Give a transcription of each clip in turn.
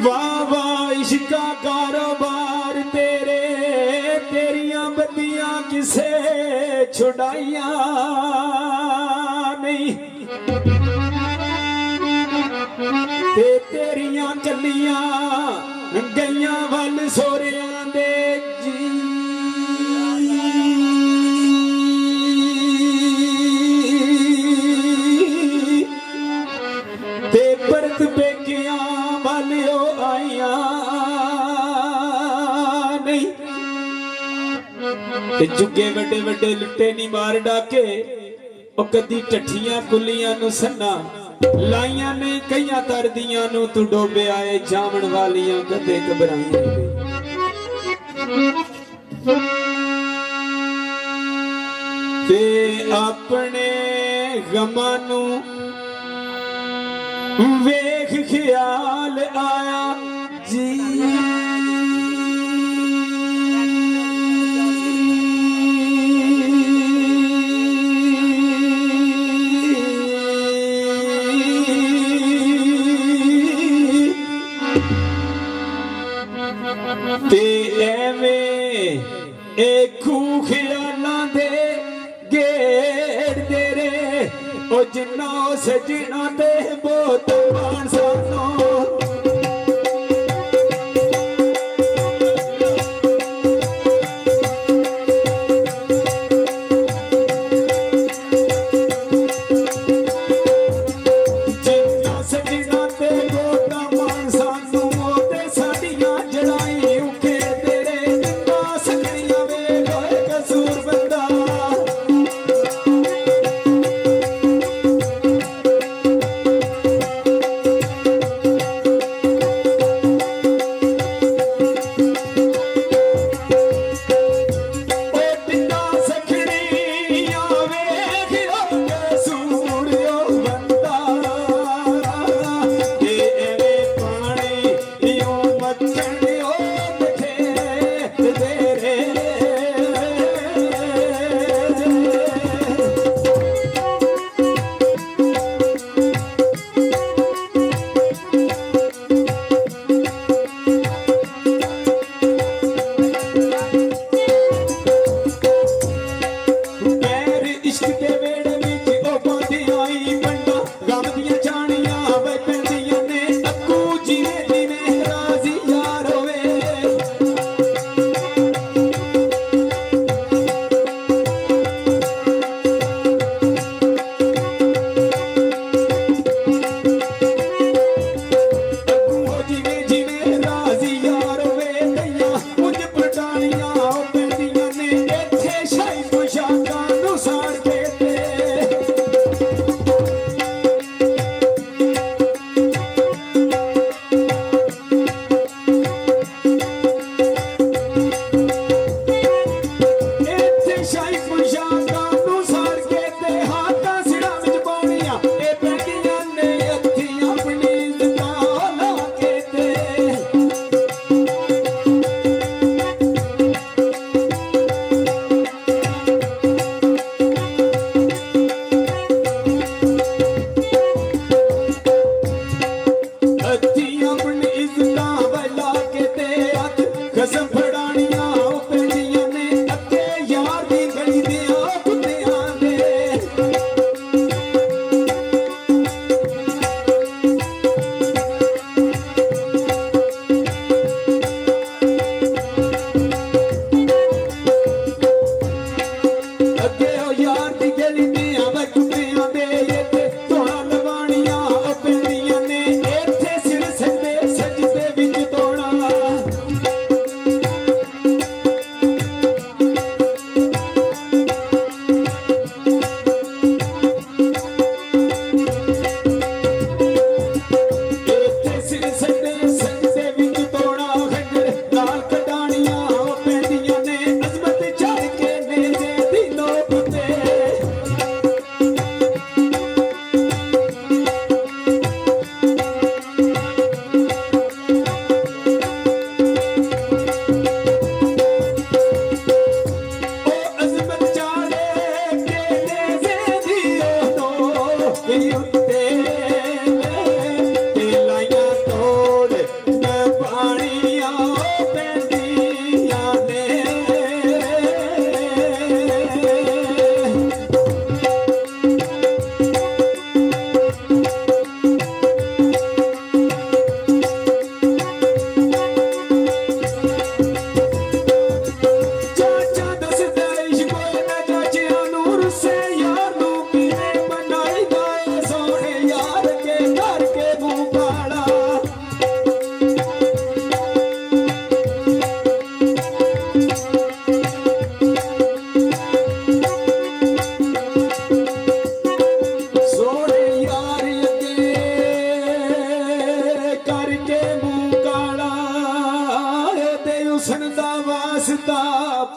वाह वाह इश्का कारोबार तेरे, तेरिया बत्तियां किसे छुड़ाइया नहीं, ते तेरिया कलियां गईया वल सोरिया दे जी। ते परत बेकिया वालियो आइया नहीं, ते जुगे वड्डे वड्डे लुट्टे नी मार डाके, ओ कदी टठियां कुलियां नु सन्ना लाइया ने कईयां तरदियां नु तू डोबे आए जामन वालियां कदे घबराइयां ते अपने गमां नु वेख ख्याल आया जी। ते एवें एकू ख्यालां दे गेड़ तेरे, ओ जिन्ना सजना ते बहुत मान सानो।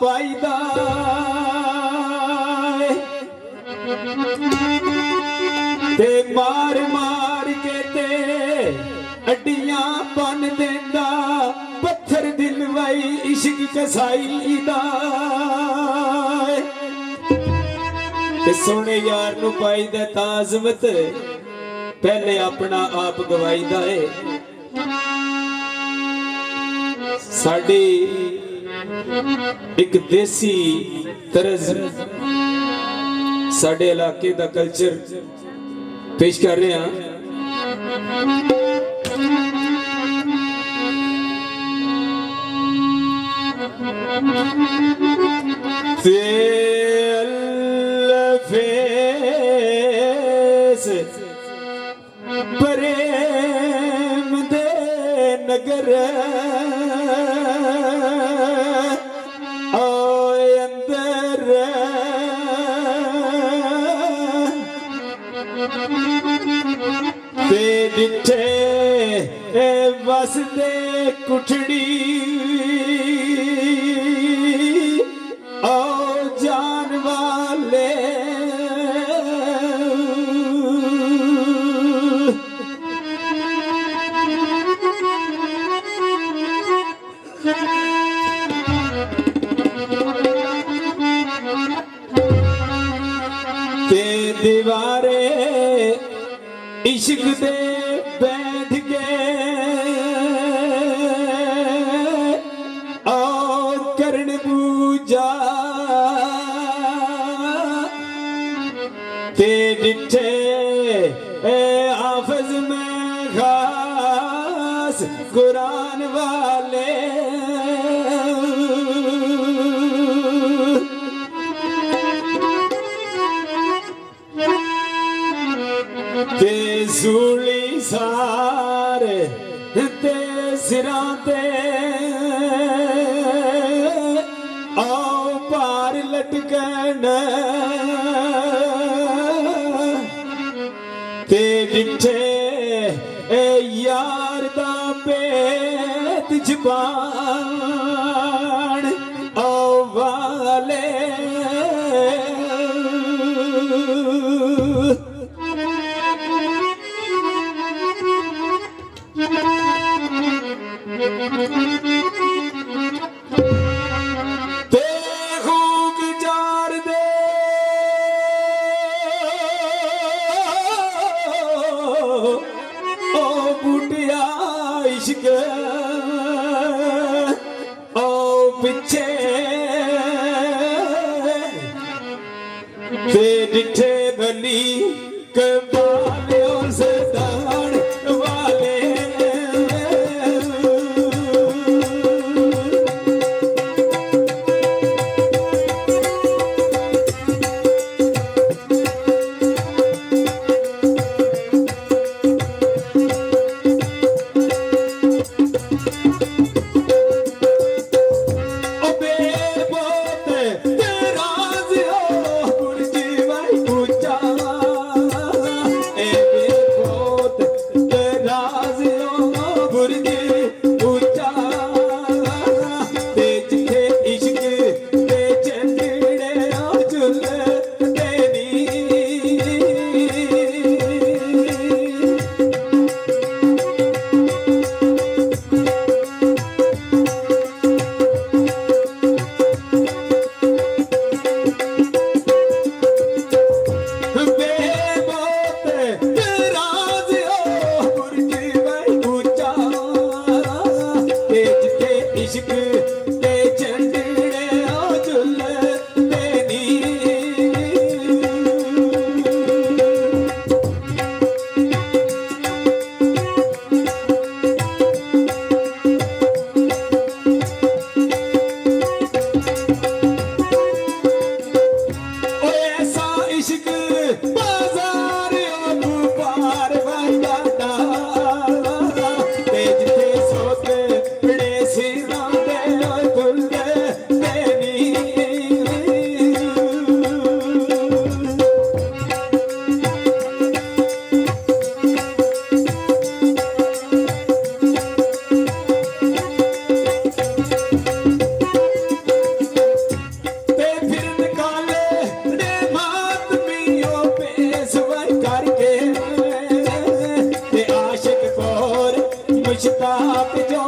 पाईदा ते मार मार के ते अड्डियां बन देंदा पत्थर दिल वही इश्क कसाई दा ते सोने यार नू पाई दा ताज़मत पहले अपना आप गवाईदा है। साडी एक देसी तरज साडे इलाके दा कल्चर पेश कर रहे हैं। फेस प्रेम दे नगर अंदर ते दिठे बस दे कुठड़ी ओ जान वाले ते दीवारे इश्क दे बैठ गए और करण पूजा ते डिठे हाफिज में खास कुरान वाले ते सूली सारे ते सिरां ते आओ पार लटकन ते डिठे यार दा पेट जबान आओ वाले पिछे ते डिठे बली कबाले सदान वाले ਪਛਤਾਪ ਜੋ